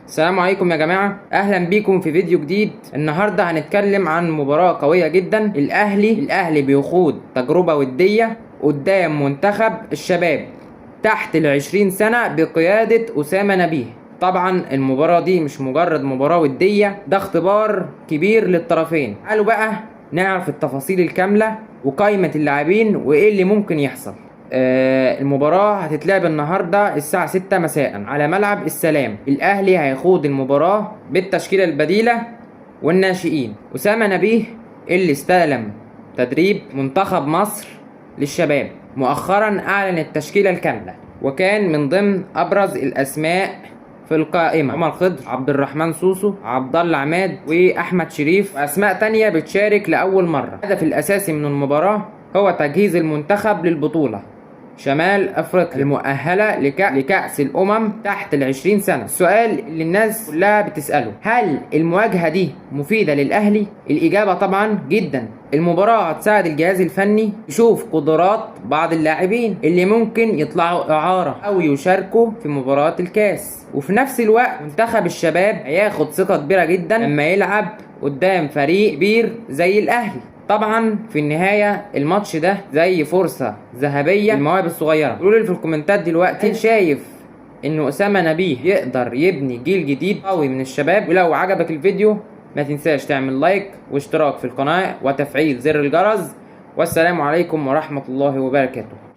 السلام عليكم يا جماعة، أهلا بيكم في فيديو جديد. النهاردة هنتكلم عن مباراة قوية جدا. الأهلي بيخوض تجربة ودية قدام منتخب الشباب تحت ال20 سنة بقيادة أسامة نبيه. طبعا المباراة دي مش مجرد مباراة ودية، ده اختبار كبير للطرفين. تعالوا بقى نعرف التفاصيل الكاملة وقائمة اللاعبين وإيه اللي ممكن يحصل. المباراة هتتلعب النهاردة الساعة 6 مساء على ملعب السلام. الأهلي هيخوض المباراة بالتشكيلة البديلة والناشئين. أسامة نبيه اللي استلم تدريب منتخب مصر للشباب مؤخرا أعلن التشكيلة الكاملة، وكان من ضمن أبرز الأسماء في القائمة عمر خضر، عبد الرحمن سوسو، عبد الله عماد، وأحمد شريف، وأسماء تانية بتشارك لأول مرة. الهدف الأساسي من المباراة هو تجهيز المنتخب للبطولة شمال افريقيا المؤهله لكأس الامم تحت ال20 سنه. السؤال اللي الناس كلها بتساله، هل المواجهه دي مفيده للاهلي؟ الاجابه طبعا جدا. المباراه هتساعد الجهاز الفني يشوف قدرات بعض اللاعبين اللي ممكن يطلعوا اعاره او يشاركوا في مباراه الكاس، وفي نفس الوقت منتخب الشباب هياخد ثقه كبيره جدا لما يلعب قدام فريق كبير زي الاهلي. طبعا في النهاية الماتش ده زي فرصة ذهبية للمواهب الصغيرة. قولوا لي في الكومنتات دلوقتي، شايف انه أسامة نبيه يقدر يبني جيل جديد قوي من الشباب؟ ولو عجبك الفيديو ما تنساش تعمل لايك واشتراك في القناة وتفعيل زر الجرس. والسلام عليكم ورحمة الله وبركاته.